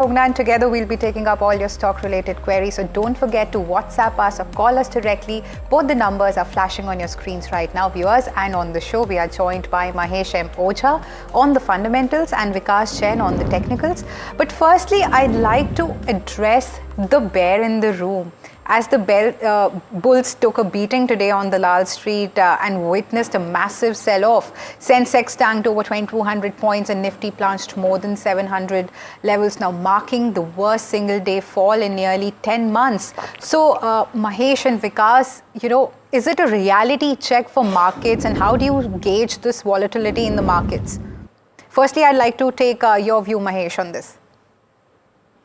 And together we'll be taking up all your stock related queries, so don't forget to WhatsApp us or call us directly. Both the numbers are flashing on your screens right now, viewers. And on the show we are joined by Mahesh M. Oja on the fundamentals and Vikas Jain on the technicals. But firstly, I'd like to address the bear in the room. As the bulls took a beating today on the Lal Street and witnessed a massive sell-off. Sensex tanked over 2,200 points and Nifty plunged more than 700 levels, now marking the worst single-day fall in nearly 10 months. So, Mahesh and Vikas, is it a reality check for markets, and how do you gauge this volatility in the markets? Firstly, I'd like to take your view, Mahesh, on this.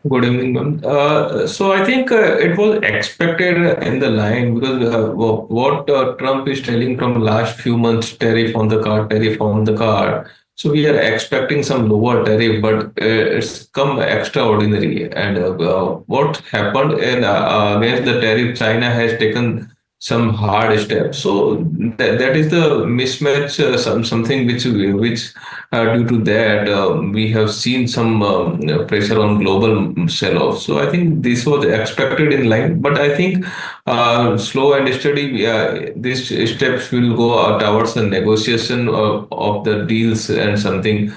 Good evening, ma'am. So I think it was expected in the line because what Trump is telling from last few months, tariff on the car, tariff on the car. So we are expecting some lower tariff, but it's come extraordinary. And what happened against the tariff, China has taken some hard steps. So that is the mismatch, something which due to that we have seen some pressure on global sell-off. So I think this was expected in line, but I think slow and steady, these steps will go towards the negotiation of the deals and something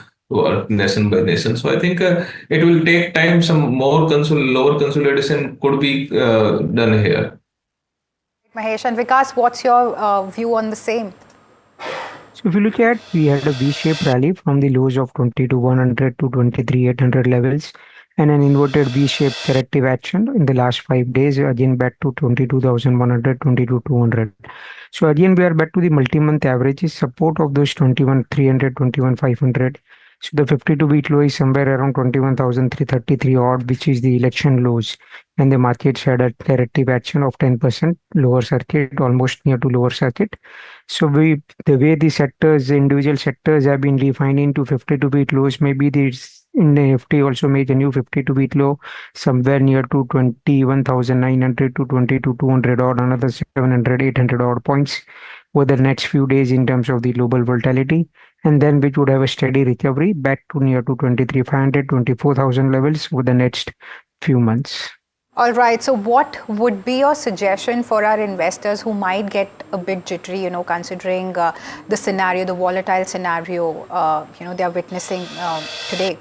nation by nation. So I think it will take time. Some more lower consolidation could be done here. Mahesh and Vikas, what's your view on the same? So if you look at, we had a V-shaped rally from the lows of 22,100 to 23,800 levels and an inverted V-shaped corrective action in the last 5 days, again back to 22,100, 22,200. So again, we are back to the multi-month averages, support of those 21,300, 21,500. So the 52-week low is somewhere around 21,333 odd, which is the election lows. And the markets had a corrective action of 10% lower circuit, almost near to lower circuit. So the way the individual sectors have been refined into 52-week lows, maybe this in the Nifty also make a new 52-week low somewhere near to 21,900 to 22,200 odd, another 700, 800 odd points over the next few days in terms of the global volatility, and then which would have a steady recovery back to near to 23,500, 24,000 levels over the next few months. All right. So what would be your suggestion for our investors who might get a bit jittery, considering the scenario, the volatile scenario, they are witnessing today?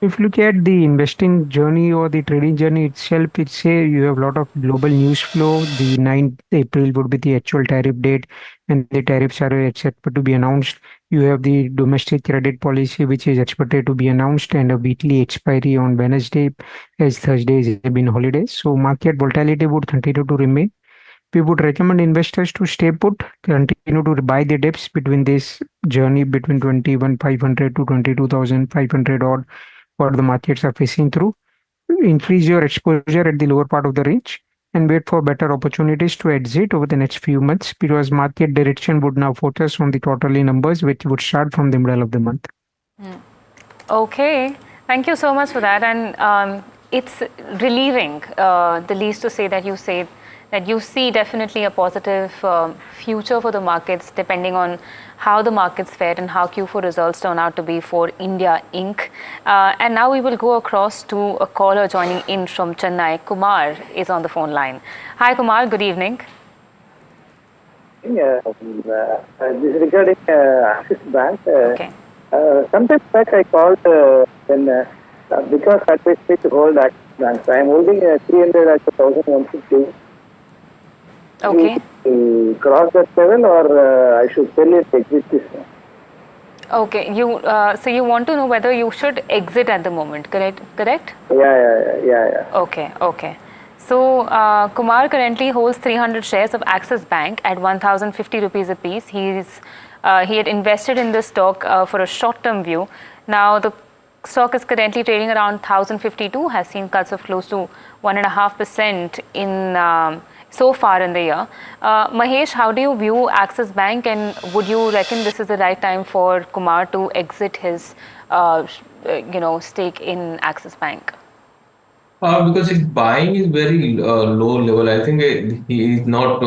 If you look at the investing journey or the trading journey itself, it's you have a lot of global news flow. The 9th April would be the actual tariff date, and the tariffs are expected to be announced. You have the domestic credit policy, which is expected to be announced, and a weekly expiry on Wednesday, as Thursdays have been holidays. So market volatility would continue to remain. We would recommend investors to stay put, continue to buy the dips between this journey between 21,500 to 22,500 odd, what the markets are facing through. Increase your exposure at the lower part of the range and wait for better opportunities to exit over the next few months, because market direction would now focus on the quarterly numbers, which would start from the middle of the month. Okay, thank you so much for that. And it's relieving, the least to say, that you say that you see definitely a positive future for the markets, depending on how the markets fared and how Q4 results turn out to be for India Inc. And now we will go across to a caller joining in from Chennai. Kumar is on the phone line. Hi Kumar, good evening. This is regarding Axis Bank. Okay. Sometimes back I called because advised me to hold Axis Bank. So I am holding 300 at 1,150. Okay. Cross that level, or I should sell it, exit this one? Okay. So you want to know whether you should exit at the moment, correct? Yeah. Okay. So Kumar currently holds 300 shares of Axis Bank at 1,050 rupees a piece. He had invested in this stock for a short-term view. Now the stock is currently trading around 1,052, has seen cuts of close to 1.5% in so far in the year. Mahesh, how do you view Axis Bank, and would you reckon this is the right time for Kumar to exit his stake in Axis Bank? Because his buying is very low level. I think he is not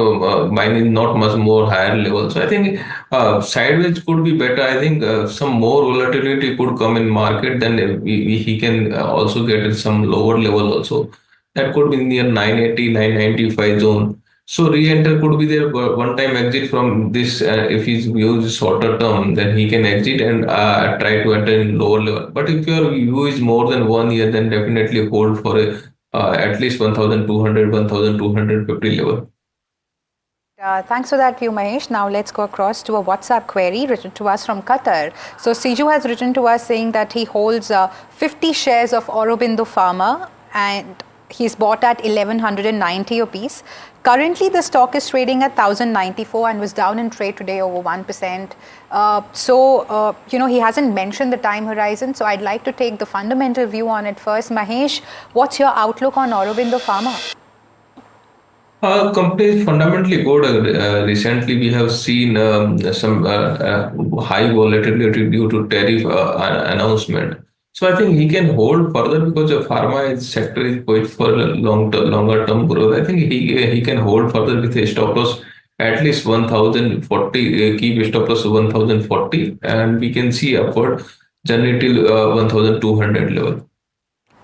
buying is not much more higher level. So I think sideways could be better. I think some more volatility could come in market. Then he can also get some lower level also. That could be near 980, 995 zone. So re-enter could be there. One time exit from this. If he's used shorter term, then he can exit and try to enter in lower level. But if your view is more than 1 year, then definitely hold for a at least 1,200, 1,250 level. Thanks for that view, Mahesh. Now let's go across to a WhatsApp query written to us from Qatar. So Siju has written to us saying that he holds 50 shares of Aurobindo Pharma and he's bought at 1190 rupees. Currently, the stock is trading at 1094 and was down in trade today over 1%. He hasn't mentioned the time horizon. So I'd like to take the fundamental view on it first. Mahesh, what's your outlook on Aurobindo Pharma? Company is fundamentally good. Recently, we have seen some high volatility due to tariff announcement. So I think he can hold further because the sector is poised for longer term growth. I think he can hold further with a stop loss at least 1,040. Keep stop loss 1,040, and we can see upward journey till 1,200 level.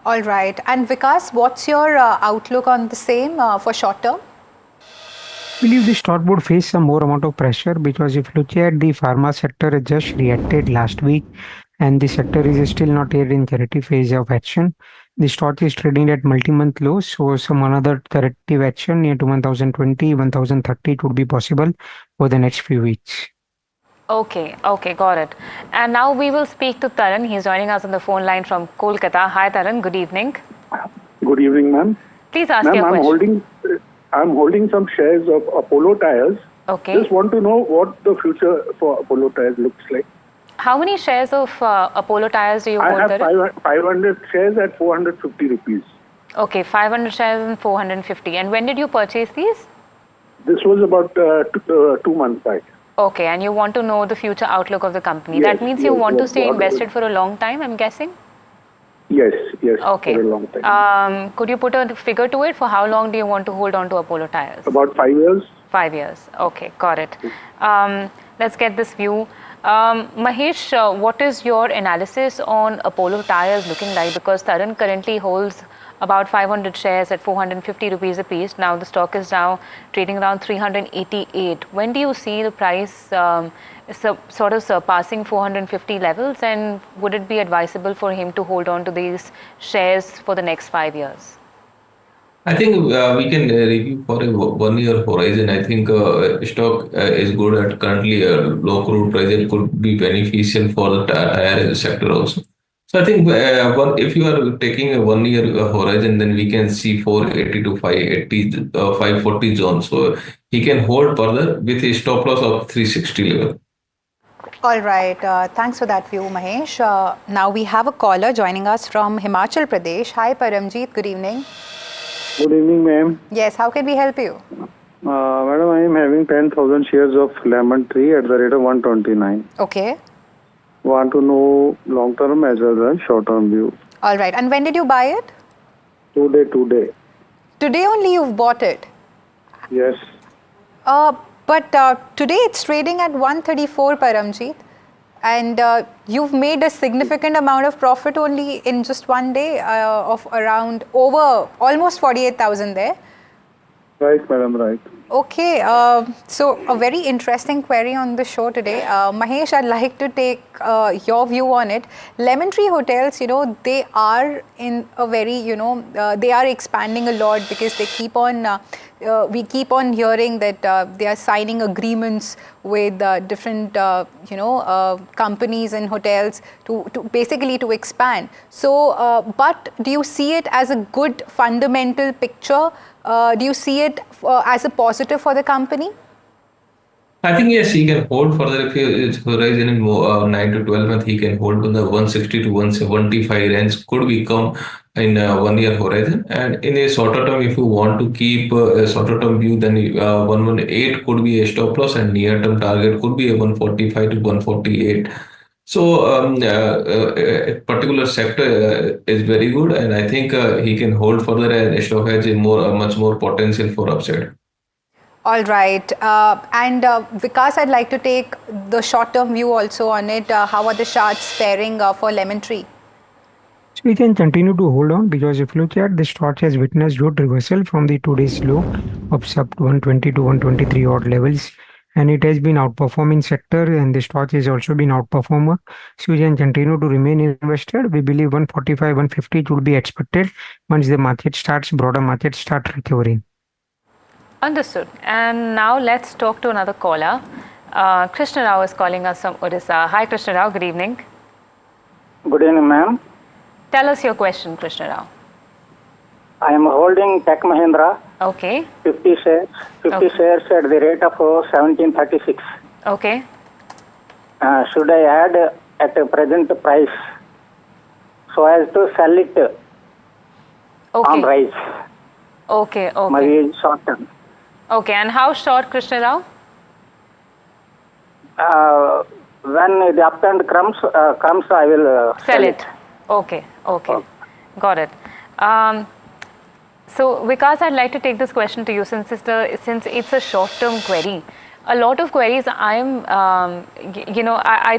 All right. And Vikas, what's your outlook on the same for short term? I believe the stock would face some more amount of pressure because if you look at the pharma sector, it just reacted last week and the sector is still not yet in corrective phase of action. The stock is trading at multi-month lows, so some another corrective action near to 1,020, 1,030 would be possible for the next few weeks. Okay, got it. And now we will speak to Taran. He's joining us on the phone line from Kolkata. Hi Taran, good evening. Good evening, ma'am. Please ask your question. I'm holding some shares of Apollo Tyres. Okay. Just want to know what the future for Apollo Tyres looks like. How many shares of Apollo Tyres do you hold? I have 500 shares at 450 rupees. Okay, 500 shares and 450. And when did you purchase these? This was about 2 months back. Okay, and you want to know the future outlook of the company. Yes, That means you want to stay invested for a long time, I'm guessing? Yes, okay. for a long time. Could you put a figure to it? For how long do you want to hold on to Apollo Tyres? About 5 years. 5 years. Okay, got it. Let's get this view. Mahesh, what is your analysis on Apollo Tyres looking like? Because Taran currently holds about 500 shares at 450 rupees a piece. Now the stock is now trading around 388. When do you see the price sort of surpassing 450 levels, and would it be advisable for him to hold on to these shares for the next 5 years? I think we can review for a 1 year horizon. I think stock is good at currently low crude price. It could be beneficial for the tire sector also. So I think if you are taking a 1 year horizon, then we can see 480 to 580, 540 zone. So he can hold further with a stop loss of 360 level. All right. Thanks for that view, Mahesh. Now we have a caller joining us from Himachal Pradesh. Hi, Paramjeet. Good evening. Good evening, ma'am. Yes, how can we help you? Madam, I am having 10,000 shares of Lemon Tree at the rate of 129. Okay. Want to know long-term as well as short-term view. All right. And when did you buy it? Today. Today only you've bought it? Yes. But today it's trading at 134, Paramjeet. And you've made a significant amount of profit only in just 1 day of around over almost 48,000 there. Right, madam, right. Okay, so a very interesting query on the show today. Mahesh, I'd like to take your view on it. Lemon Tree Hotels, they are in a very, they are expanding a lot because they keep on, we keep on hearing that they are signing agreements with different, companies and hotels to basically to expand. So, but do you see it as a good fundamental picture? Do you see it as a positive for the company? I think yes, he can hold further if his horizon in 9 to 12 months. He can hold on the 160 to 175 range could become in a 1 year horizon. And in a shorter term, if you want to keep a shorter term view, then 118 could be a stop loss, and near term target could be a 145 to 148. So a particular sector is very good, and I think he can hold further, and stock has a much more potential for upside. All right. Vikas, I'd like to take the short-term view also on it. How are the charts faring for Lemon Tree? So we can continue to hold on because if you look at the stock has witnessed good reversal from the today's low of sub 120 to 123 odd levels, and it has been outperforming sector, and the stock has also been outperformer. So we can continue to remain invested. We believe 145, 150 would be expected once the broader market start recovering. Understood. And now let's talk to another caller. Krishna Rao is calling us from Odisha. Hi, Krishna Rao. Good evening. Good evening, ma'am. Tell us your question, Krishna Rao. I am holding Tech Mahindra. Okay. 50 shares. 50 shares at the rate of 1736. Okay. Should I add at the present price so as to sell it on rise? Okay. Maybe short term. Okay. And how short, Krishna Rao? When the uptrend comes, I will Sell it. Okay. Got it. So Vikas, I'd like to take this question to you since it's a short-term query. A lot of queries I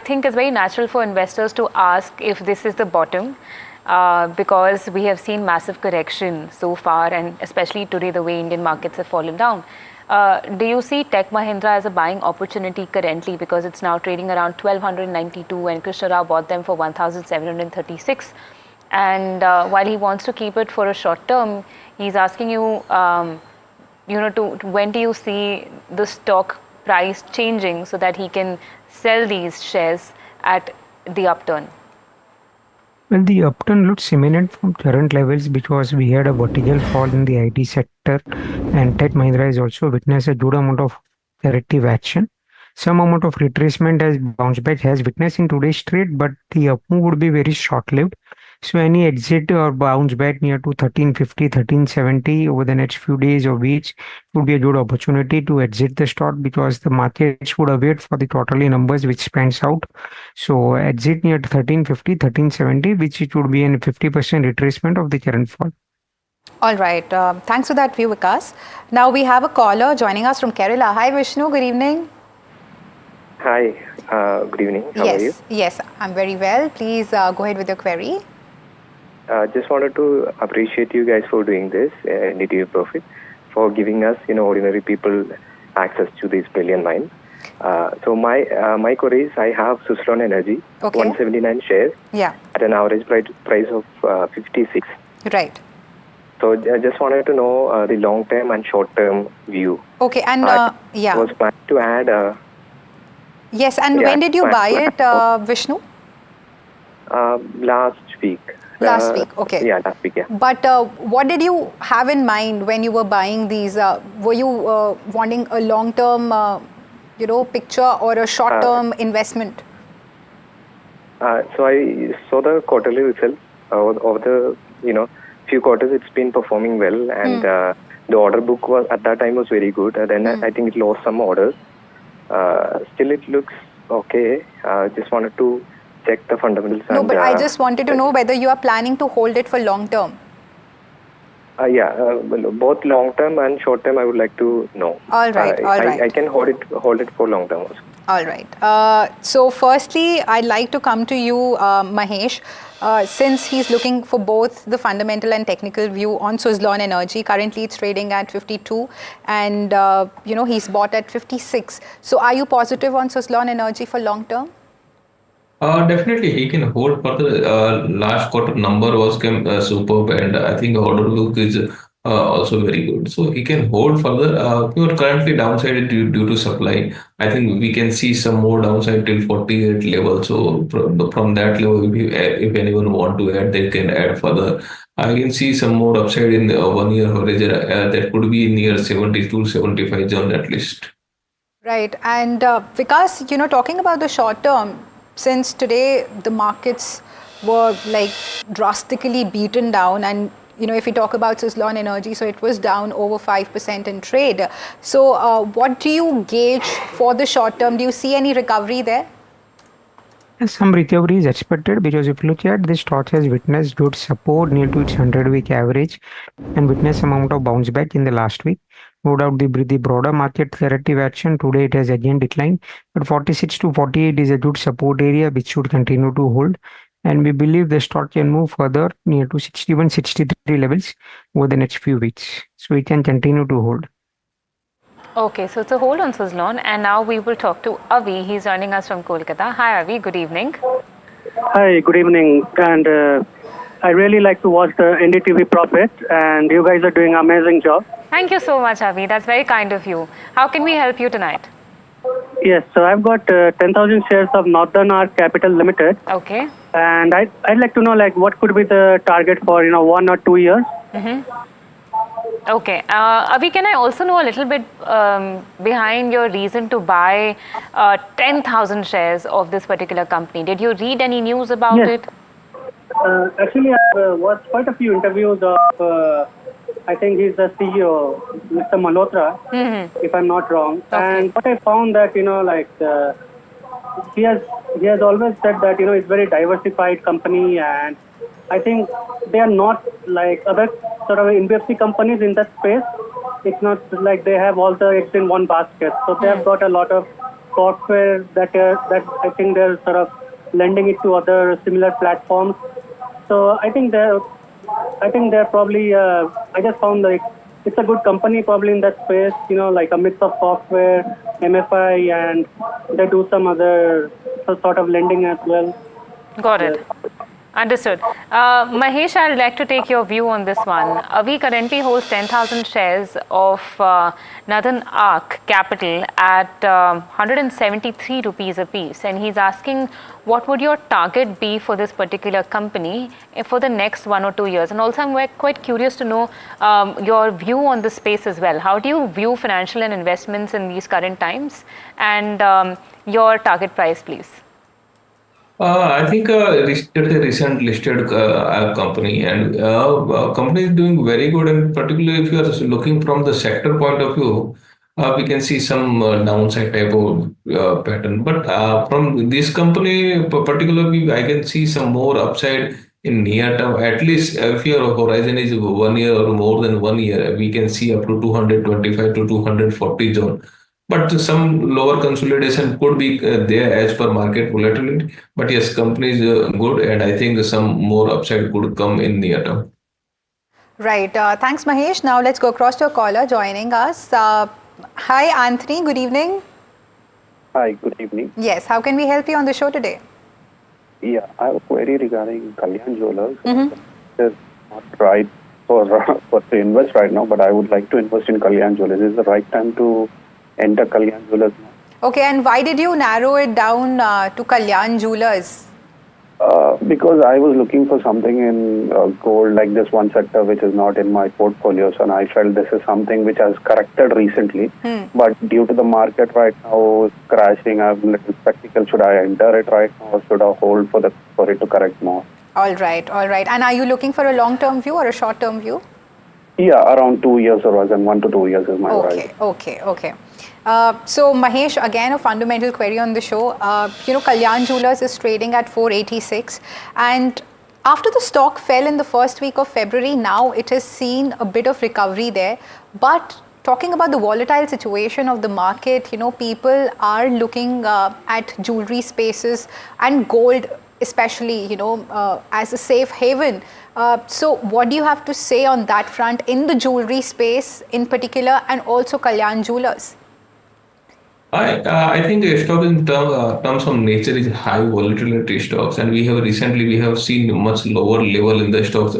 think it's very natural for investors to ask if this is the bottom because we have seen massive correction so far, and especially today the way Indian markets have fallen down. Do you see Tech Mahindra as a buying opportunity currently because it's now trading around 1292 and Krishna Rao bought them for 1736, and while he wants to keep it for a short term, he's asking you, when do you see the stock price changing so that he can sell these shares at the upturn? Well, the upturn looks imminent from current levels because we had a vertical fall in the IT sector, and Tech Mahindra has also witnessed a good amount of corrective action. Some amount of retracement as bounce back has witnessed in today's trade, but the up move would be very short-lived. So any exit or bounce back near to 1350, 1370 over the next few days or weeks would be a good opportunity to exit the stock because the markets would await for the quarterly numbers which pans out. So exit near 1350, 1370, which it would be a 50% retracement of the current fall. All right. Thanks for that view, Vikas. Now we have a caller joining us from Kerala. Hi, Vishnu. Good evening. Hi. Good evening. How are you? Yes, I'm very well. Please go ahead with your query. Just wanted to appreciate you guys for doing this, NDTV Profit, for giving us, ordinary people access to this brilliant mind. So my query is, I have Suzlon Energy, 179 shares, at an average price of 56. Right. So I just wanted to know the long-term and short-term view. Okay, and was planning to add. Yes, and when did you buy it, Vishnu? Last week. Last week, okay. Yeah, last week, yeah. But what did you have in mind when you were buying these? Were you wanting a long-term, picture or a short-term investment? So I saw the quarterly results of the, few quarters. It's been performing well, and the order book was at that time was very good. Then I think it lost some orders. Still, it looks okay. Just wanted to check the fundamentals. No, but I just wanted to know whether you are planning to hold it for long term. Both long term and short term, I would like to know. All right. I can hold it for long term also. All right. So firstly, I'd like to come to you, Mahesh. Since he's looking for both the fundamental and technical view on Suzlon Energy, currently it's trading at 52 and he's bought at 56. So are you positive on Suzlon Energy for long term? Definitely, he can hold further. Last quarter number was superb, and I think order book is also very good. So he can hold further. Currently downside due to supply. I think we can see some more downside till 48 level. So from that level, if anyone want to add, they can add further. I can see some more upside in 1 year horizon. That could be near 72, 75 zone at least. Right. And Vikas, talking about the short term, since today the markets were like drastically beaten down, and if we talk about Suzlon Energy, so it was down over 5% in trade. So what do you gauge for the short term? Do you see any recovery there? Some recovery is expected because if you look at this stock has witnessed good support near to its 100-week average and witnessed amount of bounce back in the last week. No doubt the broader market corrective action today it has again declined, but 46 to 48 is a good support area which should continue to hold. And we believe the stock can move further near to 61, 63 levels over the next few weeks. So it can continue to hold. Okay, so it's a hold on Suzlon, and now we will talk to Avi. He's joining us from Kolkata. Hi, Avi. Good evening. Hi, good evening. And I really like to watch the NDTV Profit, and you guys are doing an amazing job. Thank you so much, Avi. That's very kind of you. How can we help you tonight? Yes, so I've got 10,000 shares of Northern Arc Capital Limited. Okay. And I'd like to know what could be the target for 1 or 2 years. Okay. Avi, can I also know a little bit behind your reason to buy 10,000 shares of this particular company? Did you read any news about it? Actually, I've watched quite a few interviews of, I think he's the CEO, Mr. Malhotra, if I'm not wrong. Okay. And what I found that, he has always said that, it's very diversified company, and I think they are not like other sort of NBFC companies in that space. It's not like they have all the eggs in one basket. So they have got a lot of software that I think they're sort of lending it to other similar platforms. So I think they're probably. I just found it's a good company probably in that space. Like a mix of software, MFI, and they do some other sort of lending as well. Got it. Understood. Mahesh, I'd like to take your view on this one. We currently holds 10,000 shares of Northern Arc Capital at 173 rupees a piece. And he's asking, what would your target be for this particular company for the next 1 or 2 years? And also, I'm quite curious to know your view on the space as well. How do you view financial and investments in these current times? And your target price, please. I think it's a recent listed company, and company is doing very good. And particularly if you are looking from the sector point of view, we can see some downside type of pattern. But from this company particularly, I can see some more upside in near term. At least if your horizon is 1 year or more than 1 year, we can see up to 225 to 240 zone. But some lower consolidation could be there as per market volatility. But yes, company is good, and I think some more upside could come in near term. Right. Thanks, Mahesh. Now let's go across to a caller joining us. Hi, Anthony. Good evening. Hi, good evening. Yes. How can we help you on the show today? Yeah, I have a query regarding Kalyan Jewelers. It's not right for to invest right now, but I would like to invest in Kalyan Jewelers. Is the right time to enter Kalyan Jewelers now? Okay, and why did you narrow it down to Kalyan Jewelers? Because I was looking for something in gold, like this one sector which is not in my portfolio. So I felt this is something which has corrected recently. But due to the market right now crashing, I'm a little skeptical. Should I enter it right now, or should I hold for it to correct more? All right. And are you looking for a long-term view or a short-term view? Yeah, around 2 years or less, and 1 to 2 years is my right. Okay. So Mahesh, again a fundamental query on the show. Kalyan Jewelers is trading at 486, and after the stock fell in the first week of February, now it has seen a bit of recovery there. But talking about the volatile situation of the market, people are looking at jewelry spaces and gold especially, as a safe haven. So what do you have to say on that front in the jewelry space in particular, and also Kalyan Jewelers? I think the stock in terms of nature is high volatility stocks, and we have seen much lower level in the stocks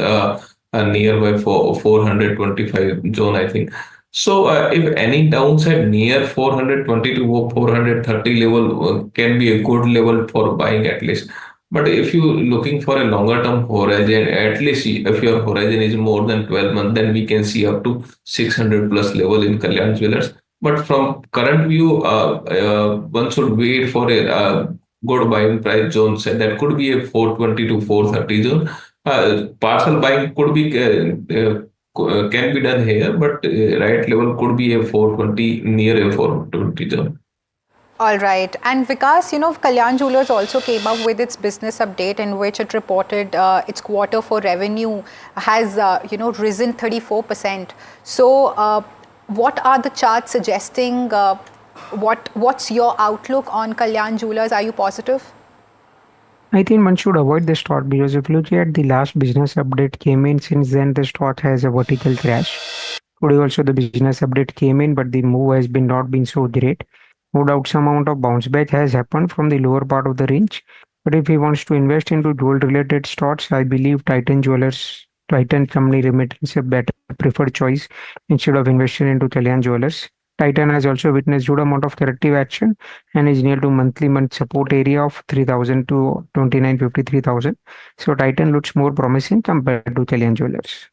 nearby for 425 zone, I think. So if any downside near 420 to 430 level can be a good level for buying at least. But if you're looking for a longer term horizon, at least if your horizon is more than 12 months, then we can see up to 600 plus level in Kalyan Jewelers. But from current view, one should wait for a good buying price zone. So that could be a 420 to 430 zone. Partial buying could be can be done here, but right level could be a 420 near a 420 zone. All right. And Vikas, Kalyan Jewellers also came up with its business update in which it reported its quarter four revenue has, risen 34%. So, what are the charts suggesting? What's your outlook on Kalyan Jewellers? Are you positive? I think one should avoid the stock because if you look at the last business update came in, since then the stock has a vertical crash. Today also the business update came in, but the move has been not been so great. No doubt some amount of bounce back has happened from the lower part of the range. But if he wants to invest into gold related stocks, I believe Titan Company remains a better preferred choice instead of investing into Kalyan Jewellers. Titan has also witnessed good amount of corrective action and is near to monthly month support area of 3,000 to 29,53,000. So Titan looks more promising compared to Kalyan Jewellers.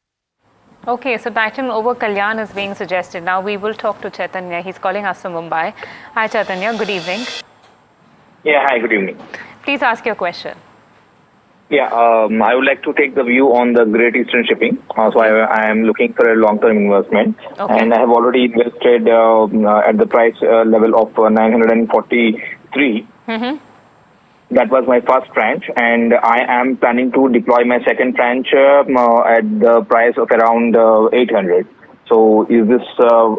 Okay, so Titan over Kalyan is being suggested. Now we will talk to Chaitanya. He's calling us from Mumbai. Hi Chaitanya, good evening. Yeah, hi, good evening. Please ask your question. Yeah, I would like to take the view on the Great Eastern Shipping. So I am looking for a long-term investment, and I have already invested at the price level of 943. That was my first tranche, and I am planning to deploy my second tranche at the price of around 800. So is this am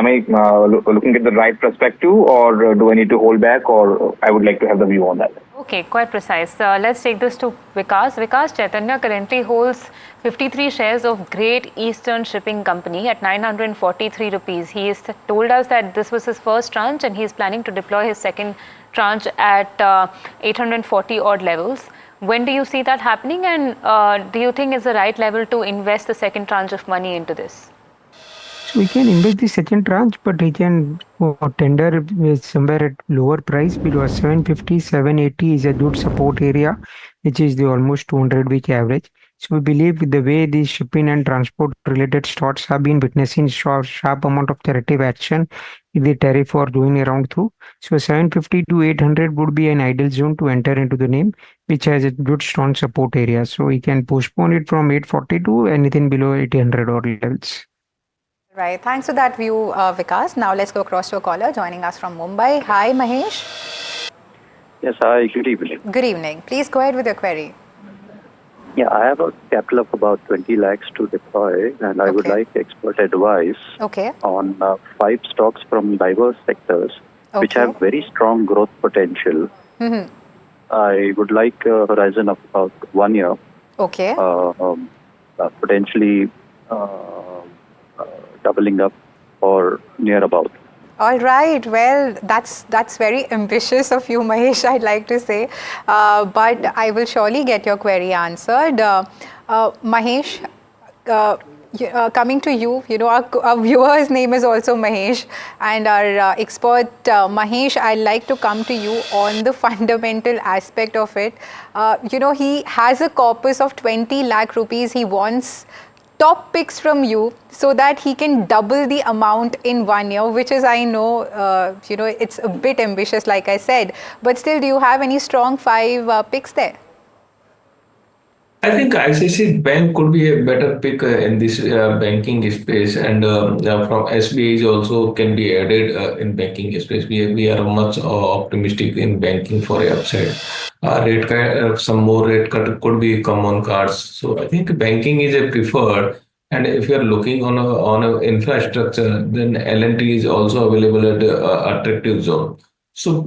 I looking at the right perspective, or do I need to hold back, or I would like to have the view on that? Okay, quite precise. Let's take this to Vikas. Vikas, Chaitanya currently holds 53 shares of Great Eastern Shipping Company at 943 rupees. He has told us that this was his first tranche and he is planning to deploy his second tranche at 840 odd levels. When do you see that happening, and do you think it's the right level to invest the second tranche of money into this? So we can invest the second tranche, but we can tender with somewhere at lower price because 750, 780 is a good support area, which is the almost 200-week average. So we believe with the way the shipping and transport related stocks have been witnessing sharp amount of corrective action with the tariff war going around through. So 750 to 800 would be an ideal zone to enter into the name, which has a good strong support area. So we can postpone it from 840 to anything below 800 or levels. Right. Thanks for that view, Vikas. Now let's go across to a caller joining us from Mumbai. Hi, Mahesh. Yes, hi. Good evening. Good evening. Please go ahead with your query. Yeah, I have a capital of about 20 lakhs to deploy, and I would like expert advice on 5 stocks from diverse sectors which have very strong growth potential. I would like a horizon of about 1 year. Potentially doubling up or near about. All right. Well, that's very ambitious of you, Mahesh, I'd like to say. But I will surely get your query answered. Mahesh, coming to you, our viewer's name is also Mahesh, and our expert Mahesh, I'd like to come to you on the fundamental aspect of it. He has a corpus of 20 lakh rupees. He wants top picks from you so that he can double the amount in 1 year, which is, I know, it's a bit ambitious, like I said, but still, do you have any strong 5 picks there? I think ICICI Bank could be a better pick in this banking space, and from SBI also can be added in banking space. We are much optimistic in banking for a upside. Some more rate cut could be come on cards. So I think banking is a preferred. And if you are looking on a infrastructure, then L&T is also available at attractive zone. So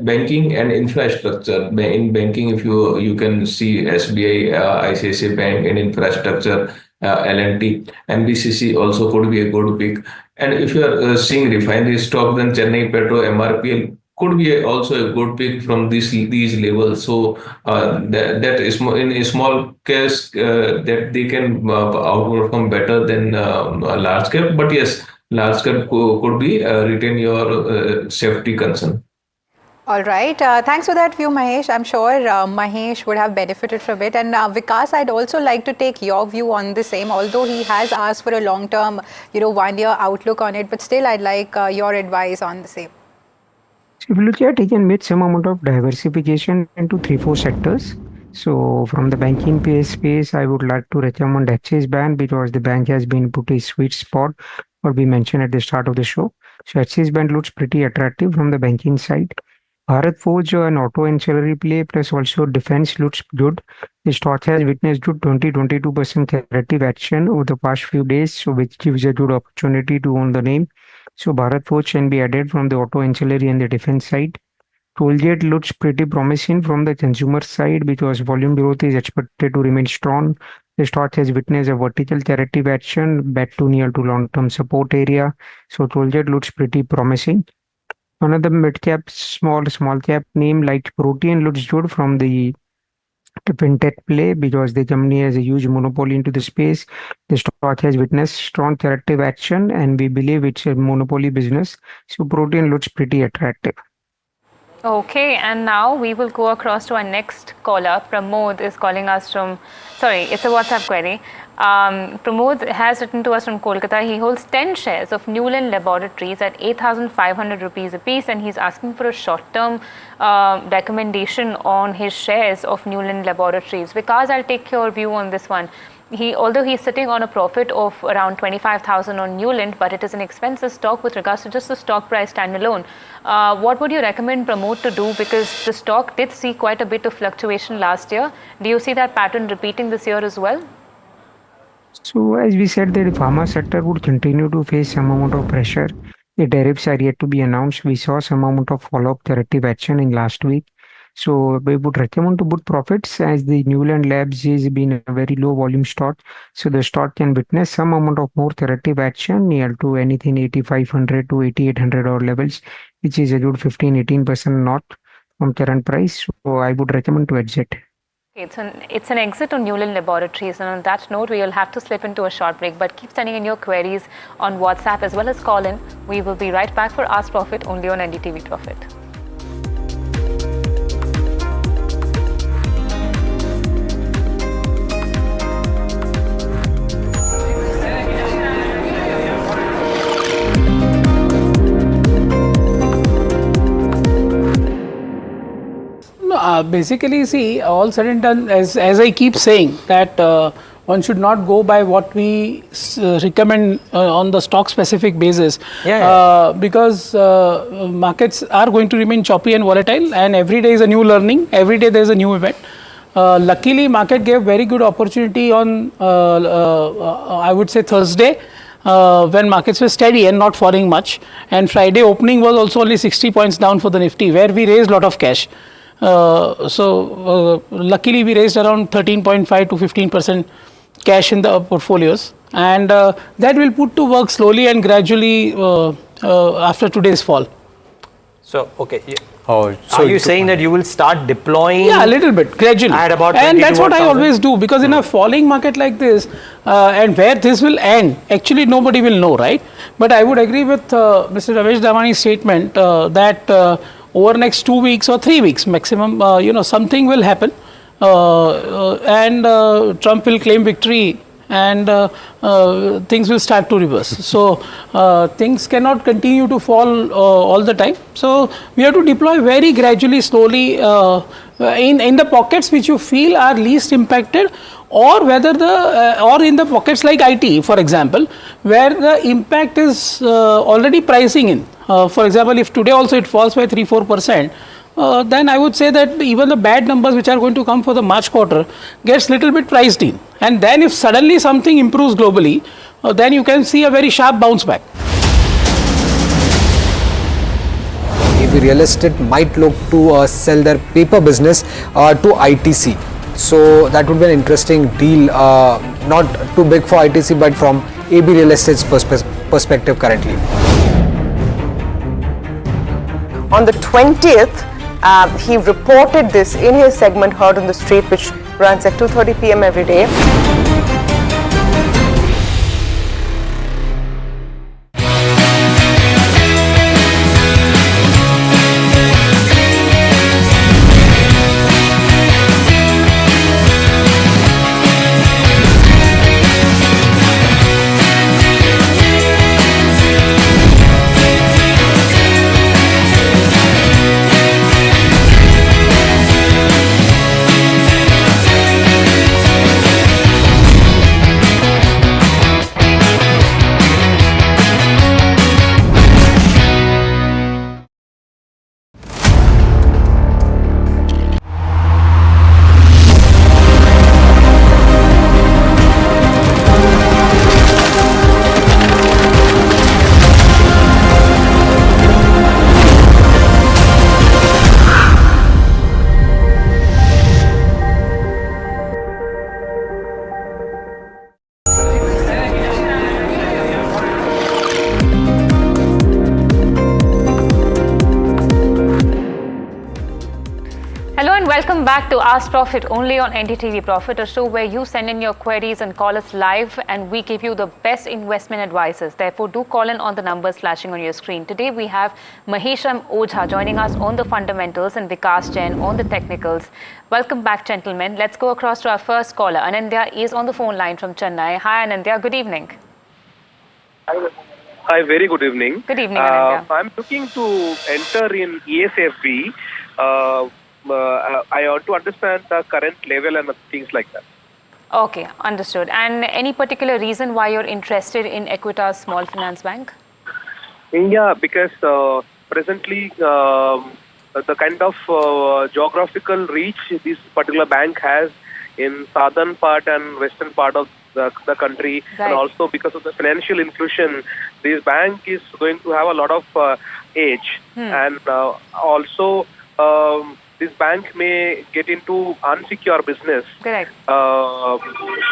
banking and infrastructure. In banking, if you can see SBI, ICICI Bank, and infrastructure, L&T, NBCC also could be a good pick. And if you are seeing refinery stock, then Chennai Petro, MRPL could be also a good pick from these levels. So that is in a small case that they can outperform better than a large cap. But yes, large cap could be retain your safety concern. All right. Thanks for that view, Mahesh. I'm sure Mahesh would have benefited from it. And Vikas, I'd also like to take your view on the same, although he has asked for a long-term, 1 year outlook on it. But still, I'd like your advice on the same. So if you look at, he can make some amount of diversification into 3-4 sectors. So from the banking space, I would like to recommend Axis Bank because the bank has been put a sweet spot, what we mentioned at the start of the show. So Axis Bank looks pretty attractive from the banking side. Bharat Forge, an auto ancillary play plus also defense looks good. The stock has witnessed good 20-22% corrective action over the past few days, so which gives a good opportunity to own the name. So Bharat Forge can be added from the auto ancillary and the defense side. Tollgate looks pretty promising from the consumer side because volume growth is expected to remain strong. The stock has witnessed a vertical corrective action back to near to long-term support area. So Tollgate looks pretty promising. Another mid-cap, small cap name like Protein looks good from the fintech play because the company has a huge monopoly into the space. The stock has witnessed strong corrective action and we believe it's a monopoly business. So Protein looks pretty attractive. Okay, and now we will go across to our next caller. Pramod is calling us from, sorry, it's a WhatsApp query. Pramod has written to us from Kolkata. He holds 10 shares of Neuland Laboratories at 8,500 rupees a piece, and he's asking for a short-term recommendation on his shares of Neuland Laboratories. Vikas, I'll take your view on this one. Although he's sitting on a profit of around 25,000 on Neuland, but it is an expensive stock with regards to just the stock price standalone. What would you recommend Pramod to do? Because the stock did see quite a bit of fluctuation last year. Do you see that pattern repeating this year as well? So as we said, the pharma sector would continue to face some amount of pressure. The tariffs are yet to be announced. We saw some amount of follow-up corrective action in last week. So we would recommend to book profits as the Neuland Labs is been a very low volume stock. So the stock can witness some amount of more corrective action near to anything 8,500 to 8,800 or levels, which is a good 15-18% not from current price. So I would recommend to exit. It's an exit on Neuland Laboratories, and on that note, we will have to slip into a short break. But keep sending in your queries on WhatsApp as well as call in. We will be right back for Ask Profit only on NDTV Profit. Basically, see, all said and done, as I keep saying, that one should not go by what we recommend on the stock specific basis, because markets are going to remain choppy and volatile, and every day is a new learning, every day there is a new event. Luckily, market gave very good opportunity on, I would say, Thursday, when markets were steady and not falling much, and Friday opening was also only 60 points down for the Nifty, where we raised a lot of cash. Luckily we raised around 13.5 to 15% cash in the portfolios, and that will put to work slowly and gradually after today's fall. So, okay. So are you saying that you will start deploying? Yeah, a little bit, gradually. At about and that's what I always do, because in a falling market like this, and where this will end, actually nobody will know, right? But I would agree with Mr. Ramesh Damani's statement that over next 2 weeks or 3 weeks maximum, something will happen, and Trump will claim victory, and things will start to reverse. So things cannot continue to fall all the time. So we have to deploy very gradually, slowly, in the pockets which you feel are least impacted, or whether or in the pockets like IT, for example, where the impact is already pricing in. For example, if today also it falls by 3-4%, then I would say that even the bad numbers which are going to come for the March quarter gets little bit priced in. And then if suddenly something improves globally, then you can see a very sharp bounce back. AB Real Estate might look to sell their paper business to ITC. So that would be an interesting deal, not too big for ITC, but from AB Real Estate's perspective currently. On the 20th, he reported this in his segment Heard on the Street, which runs at 2:30 p.m. every day. Welcome back to Ask Profit, only on NDTV Profit, a show where you send in your queries and call us live and we give you the best investment advices. Therefore, do call in on the numbers flashing on your screen. Today, we have Mahesham Ojha joining us on the fundamentals and Vikas Jain on the technicals. Welcome back, gentlemen. Let's go across to our first caller. Anandya is on the phone line from Chennai. Hi, Anandya. Good evening. Hi, very good evening. Good evening, Anandya. I'm looking to enter in ESFB. I want to understand the current level and things like that. Okay, understood. And any particular reason why you're interested in Equitas Small Finance Bank? Yeah, because presently the kind of geographical reach this particular bank has in southern part and western part of the country, and also because of the financial inclusion, this bank is going to have a lot of age, and also this bank may get into unsecure business. Correct.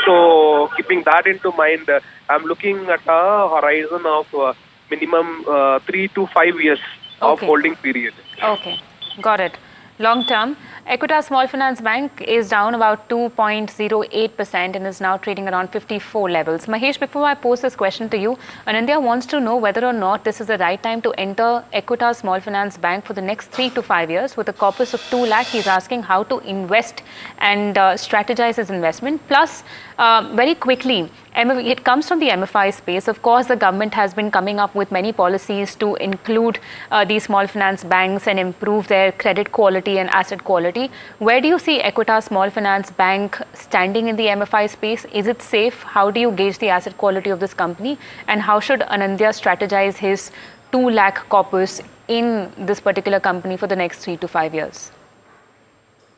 So keeping that into mind, I'm looking at a horizon of minimum 3 to 5 years of holding period. Okay, got it. Long term, Equitas Small Finance Bank is down about 2.08% and is now trading around 54 levels. Mahesh, before I pose this question to you, Anandya wants to know whether or not this is the right time to enter Equitas Small Finance Bank for the next 3 to 5 years. With a corpus of 2 lakh, he's asking how to invest and strategize his investment. Plus, very quickly, it comes from the MFI space. Of course, the government has been coming up with many policies to include these small finance banks and improve their credit quality and asset quality. Where do you see Equitas Small Finance Bank standing in the MFI space? Is it safe? How do you gauge the asset quality of this company? And how should Anandya strategize his 2 lakh corpus in this particular company for the next 3 to 5 years?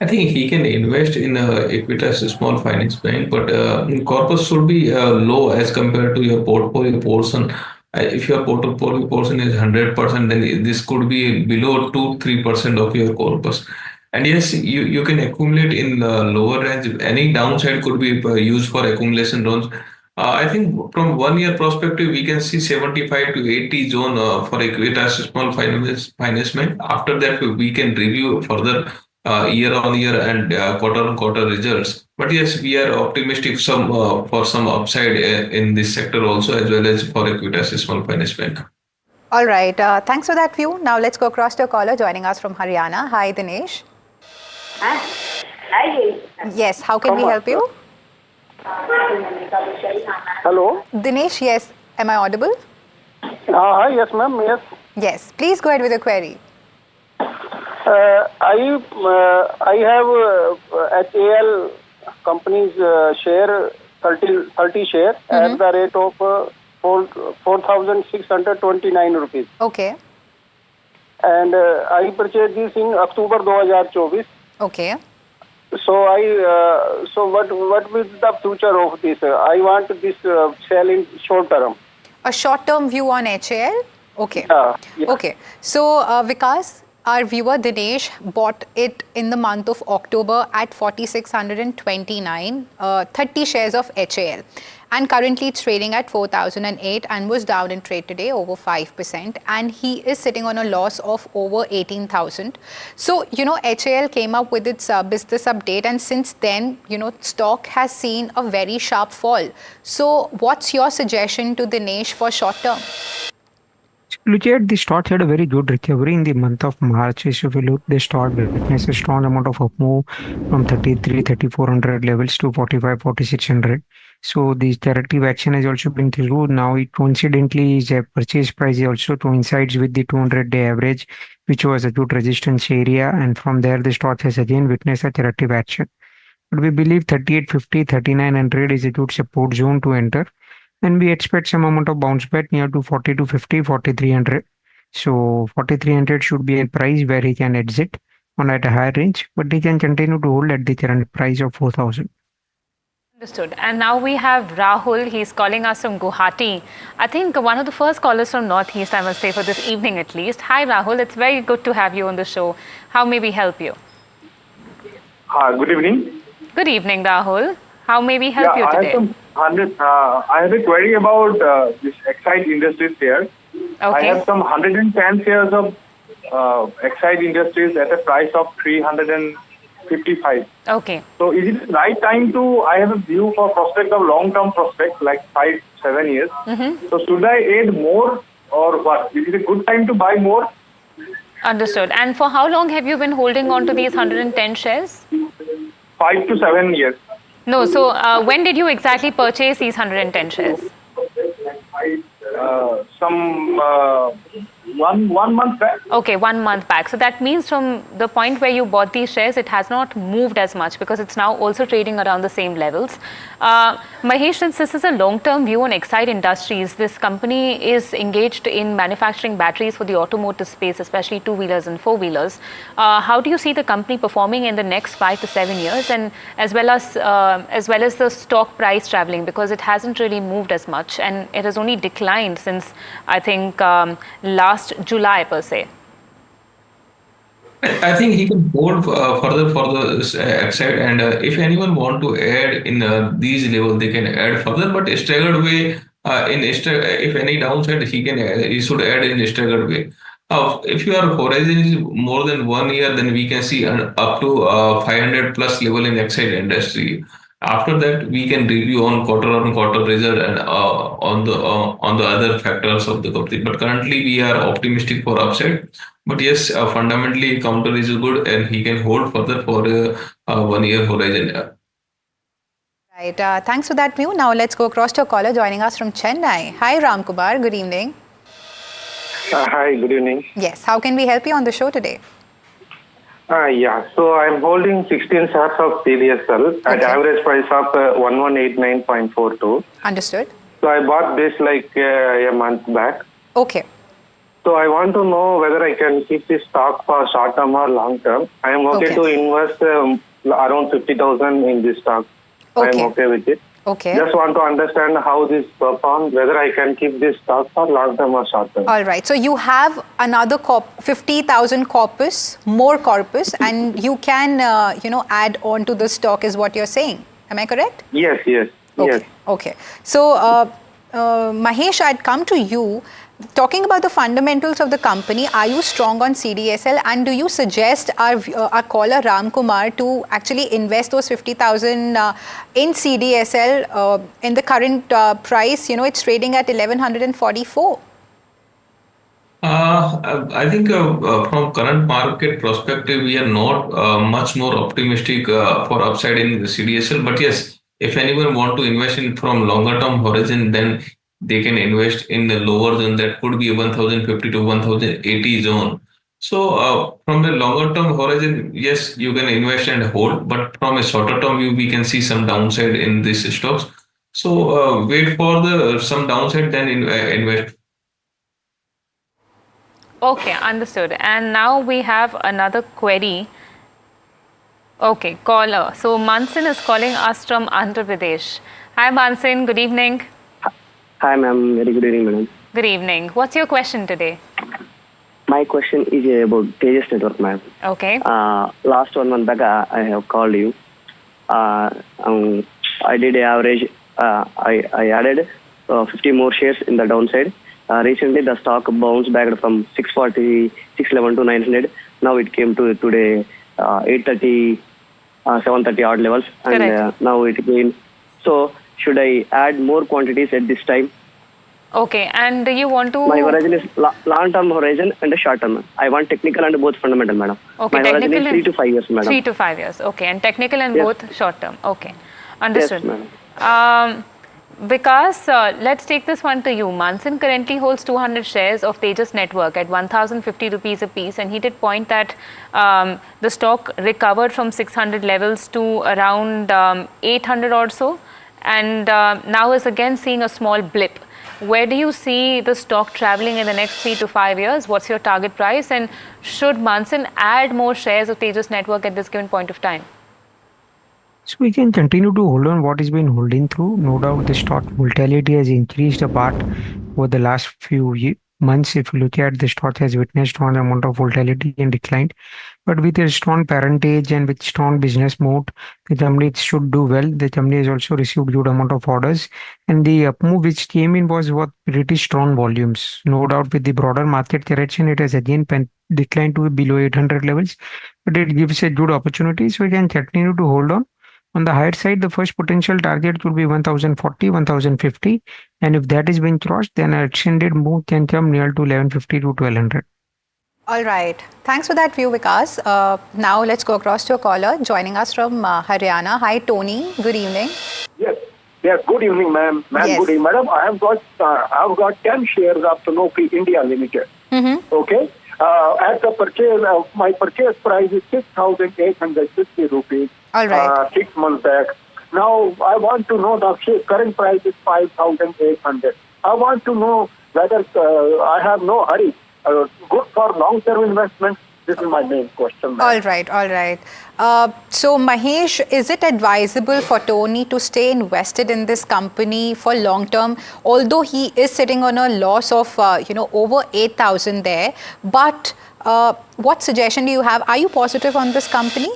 I think he can invest in Equitas Small Finance Bank, but corpus should be low as compared to your portfolio portion. If your portfolio portion is 100%, then this could be below 2-3% of your corpus. And yes, you can accumulate in the lower range. Any downside could be used for accumulation loans. I think from 1 year perspective, we can see 75 to 80 zone for Equitas Small Finance Bank. After that, we can review further year on year and quarter on quarter results. But yes, we are optimistic for some upside in this sector also, as well as for Equitas Small Finance Bank. All right. Thanks for that view. Now let's go across to a caller joining us from Haryana. Hi, Dinesh. Hi. Yes, how can we help you? Hello. Dinesh, yes. Am I audible? Hi, yes, ma'am. Yes. Yes. Please go ahead with your query. I have HAL company's share 30 share at the rate of 4,629 rupees. Okay. And I purchased this in October 2024. Okay. So what will the future of this? I want this sell in short term. A short term view on HAL? Okay. Yeah. Okay. So Vikas, our viewer Dinesh bought it in the month of October at 4,629, 30 shares of HAL. And currently it's trading at 4,008 and was down in trade today over 5%. And he is sitting on a loss of over 18,000. So, HAL came up with its business update, and since then, stock has seen a very sharp fall. So what's your suggestion to Dinesh for short term? Look at the stock had a very good recovery in the month of March. So if you look, the stock witnessed a strong amount of up move from 3,400 levels to 4,600. So this corrective action has also been through. Now it coincidentally is a purchase price also coincides with the 200-day average, which was a good resistance area, and from there the stock has again witnessed a corrective action. But we believe 3850, 3900 is a good support zone to enter. And we expect some amount of bounce back near to 4250, 4300. So 4300 should be a price where he can exit on at a higher range, but he can continue to hold at the current price of 4000. Understood. And now we have Rahul. He's calling us from Guwahati. I think one of the first callers from Northeast, I must say, for this evening at least. Hi, Rahul. It's very good to have you on the show. How may we help you? Hi, good evening. Good evening, Rahul. How may we help you today? I have a query about this Exide Industries here. Okay. I have some 110 shares of Exide Industries at a price of 300 55. Okay. So is it the right time to, I have a view for prospect of long-term prospect, like 5-7 years. So should I add more or what? Is it a good time to buy more? Understood. And for how long have you been holding on to these 110 shares? 5 to 7 years. No, so when did you exactly purchase these 110 shares? One month back. Okay, 1 month back. So that means from the point where you bought these shares, it has not moved as much because it's now also trading around the same levels. Mahesh, since this is a long-term view on Exide Industries, this company is engaged in manufacturing batteries for the automotive space, especially two-wheelers and four-wheelers. How do you see the company performing in the next 5 to 7 years, and as well as the stock price traveling, because it hasn't really moved as much and it has only declined since I think last July per se? I think he can hold further for the Exide, and if anyone want to add in these levels, they can add further, but staggered way. If any downside, he should add in staggered way. If your horizon is more than 1 year, then we can see up to 500 plus level in Exide industry. After that, we can review on quarter result and on the other factors of the company. But currently, we are optimistic for upside. But yes, fundamentally, counter is good, and he can hold further for a 1 year horizon. Right. Thanks for that view. Now let's go across to a caller joining us from Chennai. Hi, Ram Kumar. Good evening. Hi, good evening. Yes. How can we help you on the show today? Yeah, so I'm holding 16 shares of CDSL at average price of 1189.42. Understood. So I bought this like a month back. Okay. So I want to know whether I can keep this stock for short term or long term. I am okay to invest around 50,000 in this stock. I am okay with it. Okay. Just want to understand how this performs, whether I can keep this stock for long term or short term. All right. So you have another 50,000 more corpus, and you can, add on to the stock is what you're saying. Am I correct? Yes, yes. Okay. Yes. Okay. So, Mahesh, I'd come to you. Talking about the fundamentals of the company, are you strong on CDSL, and do you suggest our caller Ram Kumar to actually invest those 50,000 in CDSL in the current price? It's trading at 1144. I think from current market perspective, we are not much more optimistic for upside in the CDSL. But yes, if anyone want to invest in from longer term horizon, then they can invest in the lower than that could be 1050 to 1080 zone. So from the longer term horizon, yes, you can invest and hold, but from a shorter term view, we can see some downside in these stocks. So wait for some downside, then invest. Okay, understood. And now we have another query. Okay, caller. So Mansin is calling us from Andhra Pradesh. Hi Mansin, good evening. Hi ma'am, very good evening madam. Good evening. What's your question today? My question is about Tejas Network ma'am. Okay. Last 1 month back I have called you. I did an average, I added 50 more shares in the downside. Recently the stock bounced back from 640, 611 to 900. Now it came to today 830, 730 odd levels. And now it again. So should I add more quantities at this time? Okay, and do you want to... My horizon is long-term horizon and a short-term. I want technical and both fundamental, madam. Okay, my horizon is 3 to 5 years, madam. 3 to 5 years, okay. And technical and both short-term, okay. Understood. Yes, madam. Because let's take this one to you. Mansin currently holds 200 shares of Tejas Network at 1,050 rupees a piece, and he did point that the stock recovered from 600 levels to around 800 or so, and now is again seeing a small blip. Where do you see the stock traveling in the next 3 to 5 years? What's your target price? And should Mansin add more shares of Tejas Network at this given point of time? So we can continue to hold on what has been holding through. No doubt the stock volatility has increased a part over the last few months, if you look at, the stock has witnessed strong amount of volatility and decline. But with a strong parentage and with strong business mode, the company should do well. The company has also received good amount of orders, and the up move which came in was what pretty strong volumes. No doubt, with the broader market correction, it has again declined to below 800 levels, but it gives a good opportunity, so we can continue to hold on. On the higher side, the first potential target could be 1040, 1050, and if that is being crossed, then an extended move can come near to 1150 to 1200. All right. Thanks for that view, Vikas. Now let's go across to a caller joining us from Haryana. Hi, Tony. Good evening. Yes. Yes. Good evening, ma'am. Yes. Good evening, madam. I have got 10 shares of Sanofi India Limited. Okay. At the purchase, my purchase price is 6,850 rupees. All right. 6 months back. Now I want to know the current price is 5,800. I want to know whether I have no hurry. Good for long-term investment. This is my main question, ma'am. All right, all right. So Mahesh, is it advisable for Tony to stay invested in this company for long term, although he is sitting on a loss of over 8,000 there? But what suggestion do you have? Are you positive on this company?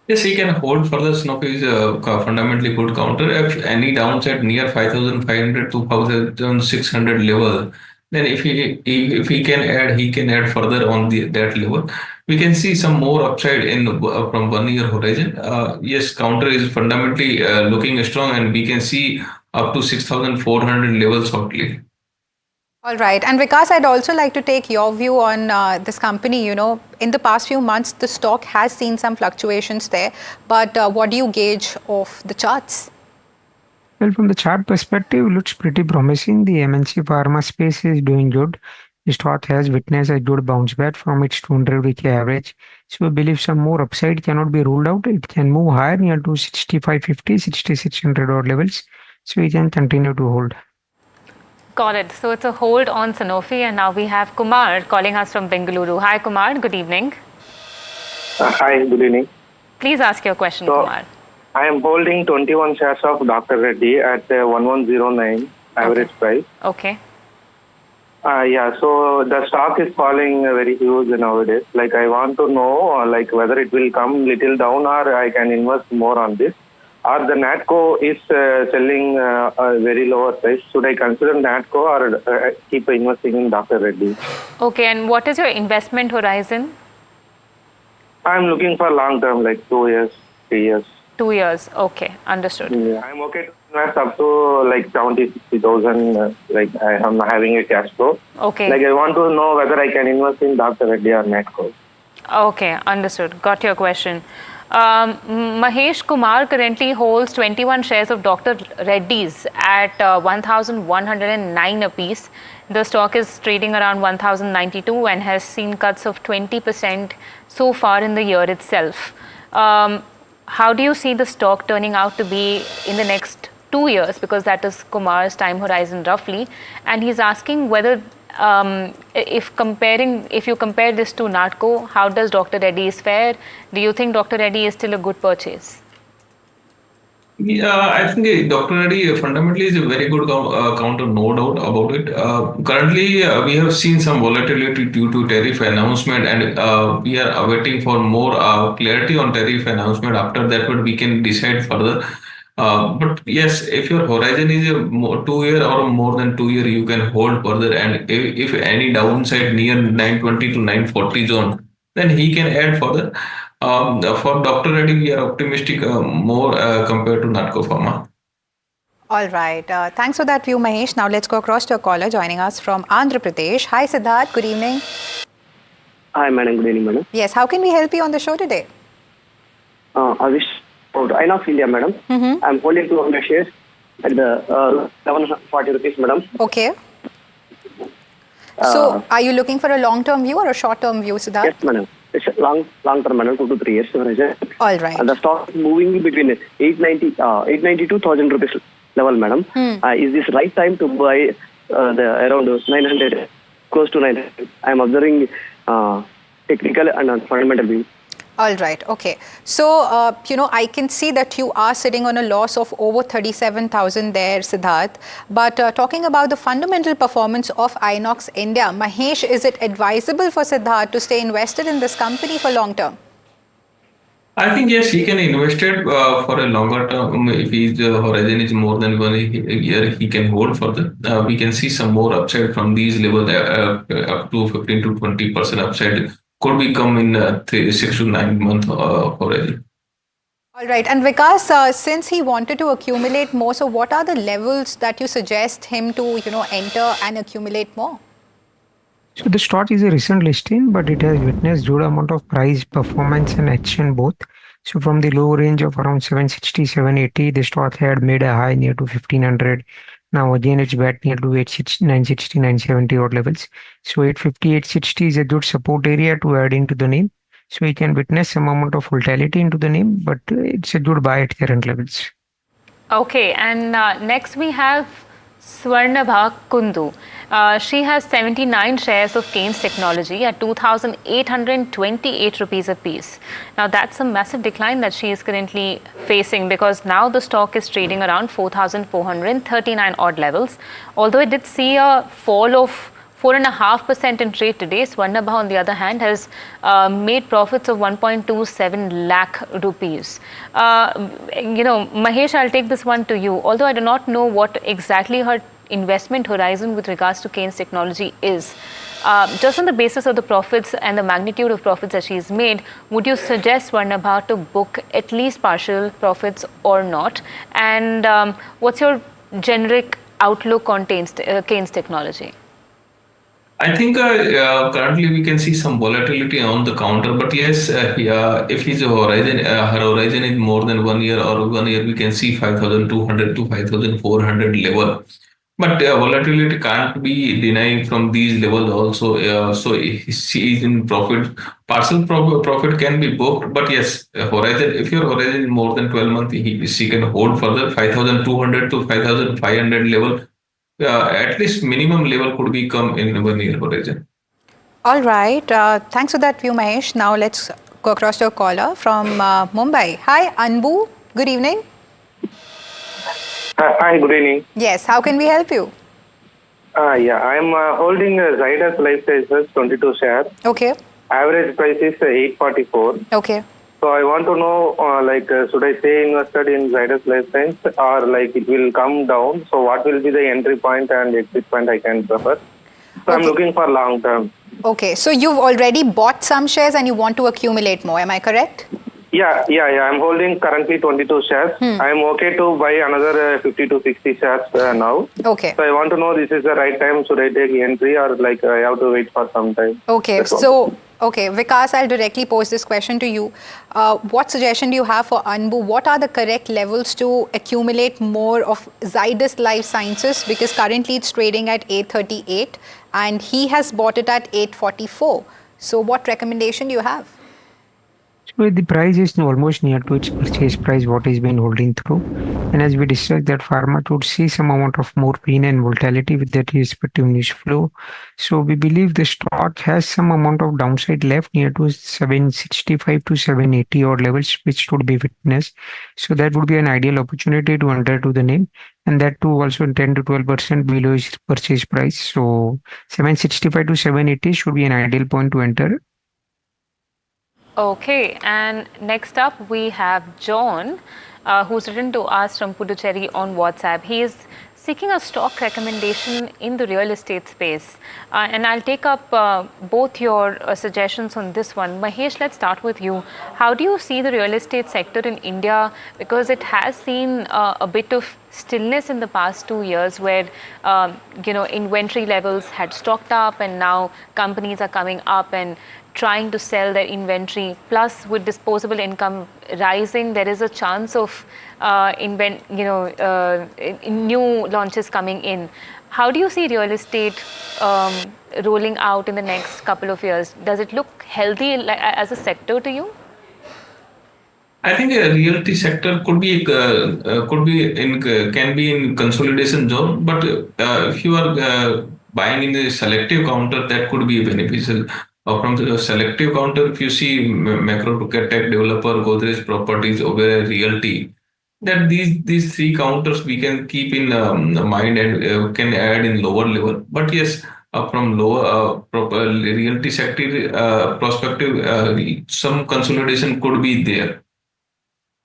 Yes, he can hold further. Sanofi is a fundamentally good counter. If any downside near 5,500 to 5,600 level, then if he can add further on that level. We can see some more upside in from 1 year horizon. Yes, counter is fundamentally looking strong, and we can see up to 6,400 levels shortly. All right. And Vikas, I'd also like to take your view on this company. You know, in the past few months, the stock has seen some fluctuations there. But what do you gauge of the charts? Well, from the chart perspective, it looks pretty promising. The MNC pharma space is doing good. The stock has witnessed a good bounce back from its 200-week average. So we believe some more upside cannot be ruled out. It can move higher near to 6,550, 6,600 odd levels. So we can continue to hold. Got it. So it's a hold on Sanofi, and now we have Kumar calling us from Bengaluru. Hi, Kumar. Good evening. Hi, good evening. Please ask your question, Kumar. I am holding 21 shares of Dr. Reddy at 1109 average price. Okay. So the stock is falling very huge nowadays. Like, I want to know whether it will come little down or I can invest more on this. Or the NATCO is selling a very lower price. Should I consider NATCO or keep investing in Dr. Reddy? Okay, and what is your investment horizon? I'm looking for long term, like 2 years, 3 years. 2 years. Okay, understood. Yeah, I'm okay to invest up to like 70,000. Like I am having a cash flow. Okay. Like I want to know whether I can invest in Dr. Reddy or NATCO. Okay, understood. Got your question. Mahesh, Kumar currently holds 21 shares of Dr. Reddy's at 1,109 apiece. The stock is trading around 1,092 and has seen cuts of 20% so far in the year itself. How do you see the stock turning out to be in the next 2 years? Because that is Kumar's time horizon roughly. And he's asking whether if you compare this to NATCO, how does Dr. Reddy's fare? Do you think Dr. Reddy is still a good purchase? I think Dr. Reddy fundamentally is a very good counter, no doubt about it. Currently, we have seen some volatility due to tariff announcement, and we are awaiting for more clarity on tariff announcement. After that, we can decide further. But yes, if your horizon is 2 year or more than 2 year, you can hold further. And if any downside near 920 to 940 zone, then he can add further. For Dr. Reddy, we are optimistic more compared to NATCO Pharma. All right. Thanks for that view, Mahesh. Now let's go across to a caller joining us from Andhra Pradesh. Hi, Siddharth. Good evening. Hi, madam. Good evening, madam. Yes. How can we help you on the show today? I wish for Inox India, madam. I'm holding 200 shares at the 1140 rupees, madam. Okay. So, are you looking for a long-term view or a short-term view, Siddharth? Yes, madam. It's a long-term, madam, 2 to 3 years. All right. And the stock is moving between 890 to 1,000 rupees level, madam. Is this right time to buy around 900, close to 900? I'm observing technical and fundamental view. All right. Okay. So, I can see that you are sitting on a loss of over 37,000 there, Siddharth. But talking about the fundamental performance of Inox India, Mahesh, is it advisable for Siddharth to stay invested in this company for long term? I think yes, he can invest it for a longer term. If his horizon is more than 1 year, he can hold further. We can see some more upside from these levels, up to 15 to 20% upside could become in 6 to 9 month horizon. All right. And Vikas, since he wanted to accumulate more, so what are the levels that you suggest him to, enter and accumulate more? So the stock is a recent listing, but it has witnessed good amount of price, performance and action both. So from the low range of around 760, 780, the stock had made a high near to 1500. Now again it's back near to 860, 960, 970 odd levels. So 850, 860 is a good support area to add into the name. So you can witness some amount of volatility into the name, but it's a good buy at current levels. Okay, and next we have Swarnabha Kundu. She has 79 shares of Kaynes Technology at 2,828 rupees a piece. Now that's a massive decline that she is currently facing, because now the stock is trading around 4,439 odd levels. Although it did see a fall of 4.5% in trade today, Swarnabha on the other hand has made profits of 1.27 lakh rupees. Mahesh, I'll take this one to you. Although I do not know what exactly her investment horizon with regards to Kaynes Technology is, just on the basis of the profits and the magnitude of profits that she's made, would you suggest Swarnabha to book at least partial profits or not? And what's your generic outlook on Kaynes Technology? I think currently we can see some volatility on the counter, but yes, if his horizon, her horizon is more than 1 year or 1 year, we can see 5,200 to 5,400 level. But volatility can't be denied from these levels also. So she is in profit. Partial profit can be booked, but yes, horizon. If your horizon is more than 12 months, she can hold further 5,200 to 5,500 level. At least minimum level could be come in 1 year horizon. All right. Thanks for that view, Mahesh. Now let's go across to a caller from Mumbai. Hi, Anbu. Good evening. Hi, good evening. Yes, how can we help you? Yeah, I'm holding Zydus Lifesciences 22 shares. Okay. Average price is 844. Okay. So I want to know, should I stay invested in Zydus Lifesciences, or it will come down? So what will be the entry point and exit point I can prefer? So I'm looking for long term. Okay, so you've already bought some shares and you want to accumulate more, am I correct? Yeah. I'm holding currently 22 shares. I'm okay to buy another 50 to 60 shares now. Okay. So I want to know, this is the right time. Should I take entry, or I have to wait for some time? Okay. Okay, Vikas, I'll directly pose this question to you. What suggestion do you have for Anbu? What are the correct levels to accumulate more of Zydus Lifesciences? Because currently it's trading at 838 and he has bought it at 844. So what recommendation do you have? So the price is almost near to its purchase price, what has been holding through. And as we discussed, that pharma would see some amount of more pain and volatility with that respective news flow. So we believe the stock has some amount of downside left near to 765 to 780 odd levels, which should be witnessed. So that would be an ideal opportunity to enter to the name. And that too also 10 to 12% below its purchase price. So 765 to 780 should be an ideal point to enter. Okay, and next up we have John, who's written to us from Puducherry on WhatsApp. He is seeking a stock recommendation in the real estate space. And I'll take up both your suggestions on this one. Mahesh, let's start with you. How do you see the real estate sector in India? Because it has seen a bit of stillness in the past 2 years where, inventory levels had stocked up and now companies are coming up and trying to sell their inventory. Plus, with disposable income rising, there is a chance of new launches coming in. How do you see real estate rolling out in the next couple of years? Does it look healthy as a sector to you? I think a realty sector can be in consolidation zone, but if you are buying in a selective counter, that could be beneficial. From the selective counter, if you see macro tech developer, Godrej Properties, Oberoi Realty, that these three counters we can keep in mind and can add in lower level. But yes, from lower realty sector perspective, some consolidation could be there.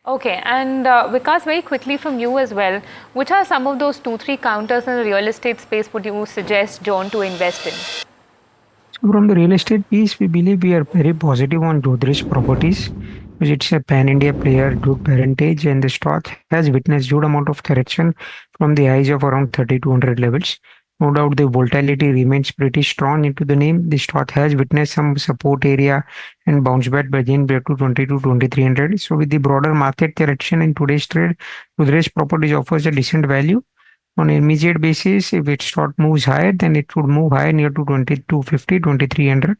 Okay, and Vikas, very quickly from you as well, which are some of those 2-3 counters in the real estate space would you suggest John to invest in? So from the real estate piece, we believe we are very positive on Godrej Properties, because it's a pan-India player, good parentage, and the stock has witnessed good amount of correction from the highs of around 3,200 levels. No doubt the volatility remains pretty strong into the name. The stock has witnessed some support area and bounce back again back to 2,300. So with the broader market correction in today's trade, Godrej Properties offers a decent value. On an immediate basis, if its stock moves higher, then it would move higher near to 2,250, 2,300.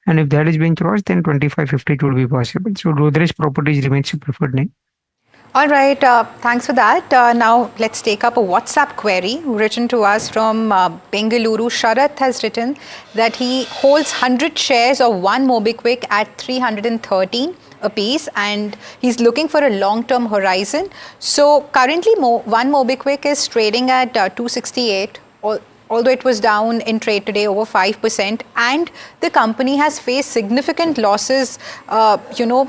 And if that is being crossed, then 2,550 would be possible. So Godrej Properties remains a preferred name. All right, thanks for that. Now let's take up a WhatsApp query written to us from Bengaluru. Sharath has written that he holds 100 shares of one Mobikwik at 313 a piece, and he's looking for a long-term horizon. So currently one Mobikwik is trading at 268, although it was down in trade today over 5%, and the company has faced significant losses,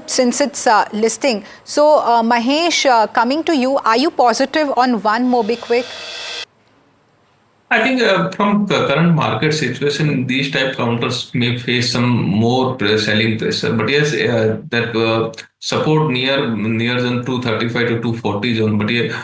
since its listing. So Mahesh, coming to you, are you positive on one Mobikwik? I think from the current market situation, these type counters may face some more selling pressure. But yes, that support near than 235 to 240 zone. But yeah,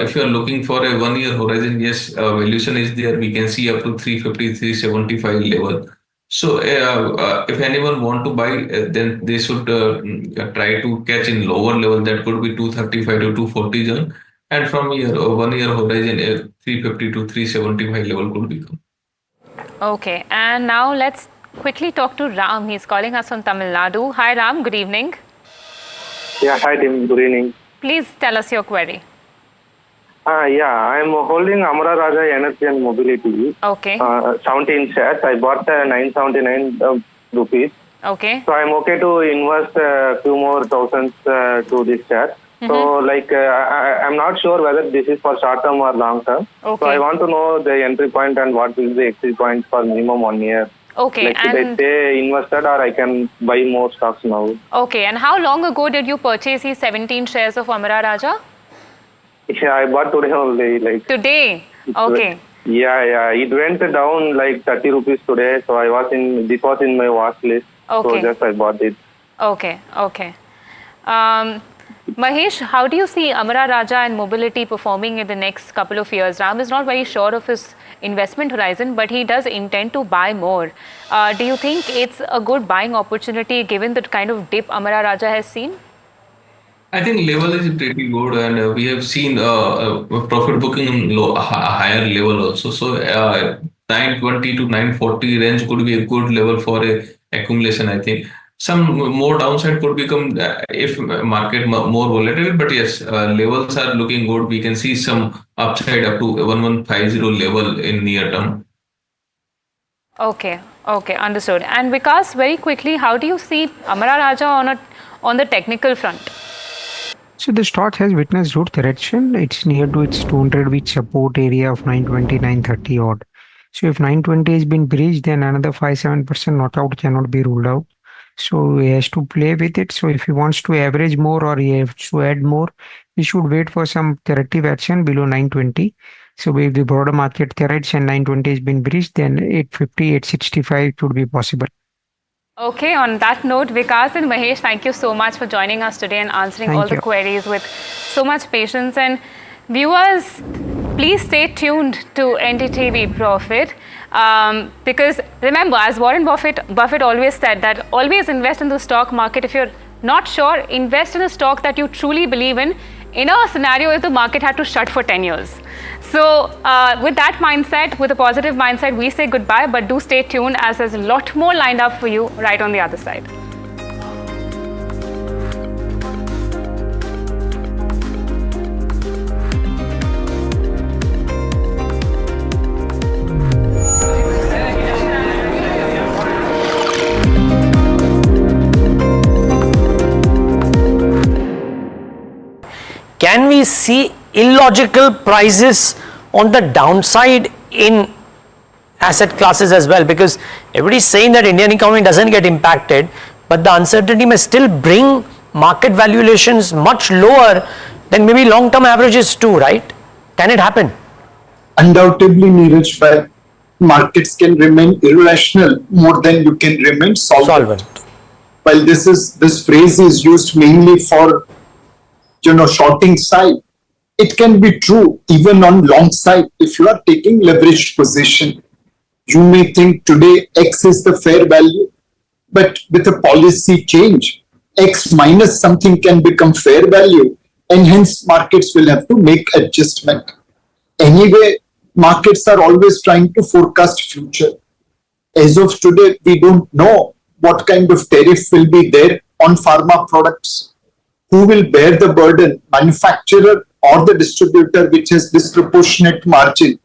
if you are looking for a 1 year horizon, yes, valuation is there. We can see up to 350, 375 level. So if anyone want to buy, then they should try to catch in lower level. That could be 235 to 240 zone. And from here, 1 year horizon, 350 to 375 level could become. Okay, and now let's quickly talk to Ram. He's calling us from Tamil Nadu. Hi Ram, good evening. Yeah, hi Tim, good evening. Please tell us your query. I'm holding Amara Raja Energy and Mobility. Okay. 17 shares. I bought 979 rupees. Okay. So I'm okay to invest a few more thousands to this share. So I'm not sure whether this is for short term or long term. Okay. So I want to know the entry point and what will be the exit point for minimum 1 year. Okay. Like should I stay invested or I can buy more stocks now? Okay. And how long ago did you purchase these 17 shares of Amara Raja? Yeah, I bought today only. Today? Okay. Yeah. It went down like 30 rupees today. So this was in my watch list. Okay. So just I bought it. Okay. Mahesh, how do you see Amara Raja and Mobility performing in the next couple of years? Ram is not very sure of his investment horizon, but he does intend to buy more. Do you think it's a good buying opportunity given the kind of dip Amara Raja has seen? I think level is pretty good, and we have seen profit booking higher level also. So 920 to 940 range could be a good level for a accumulation, I think. Some more downside could become if market more volatile, but yes, levels are looking good. We can see some upside up to 1150 level in near term. Okay, understood. And Vikas, very quickly, how do you see Amara Raja on the technical front? So the stock has witnessed good correction. It's near to its 200-week support area of 920, 930 odd. So if 920 has been breached, then another 5-7% knockout cannot be ruled out. So he has to play with it. So if he wants to average more or he has to add more, he should wait for some corrective action below 920. So if the broader market corrects and 920 has been breached, then 850, 865 should be possible. Okay, on that note, Vikas and Mahesh, thank you so much for joining us today and answering all the queries with so much patience. And viewers, please stay tuned to NDTV Profit. Because remember, as Warren Buffett always said, that always invest in the stock market. If you're not sure, invest in a stock that you truly believe in a scenario if the market had to shut for 10 years. So with that mindset, with a positive mindset, we say goodbye, but do stay tuned as there's a lot more lined up for you right on the other side. can we see illogical prices on the downside in asset classes as well? Because everybody's saying that Indian economy doesn't get impacted, but the uncertainty may still bring market valuations much lower than maybe long-term averages too, right? Can it happen? Undoubtedly, Neeraj, but markets can remain irrational more than you can remain solvent. While this phrase is used mainly for shorting side, it can be true even on long side. If you are taking leveraged position, you may think today X is the fair value, but with a policy change, X minus something can become fair value, and hence markets will have to make adjustment. Anyway, markets are always trying to forecast future. As of today, we don't know what kind of tariff will be there on pharma products. Who will bear the burden, manufacturer or the distributor, which has disproportionate margin?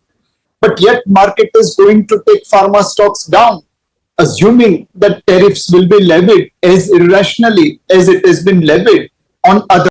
But yet market is going to take pharma stocks down, assuming that tariffs will be levied as irrationally as it has been levied on other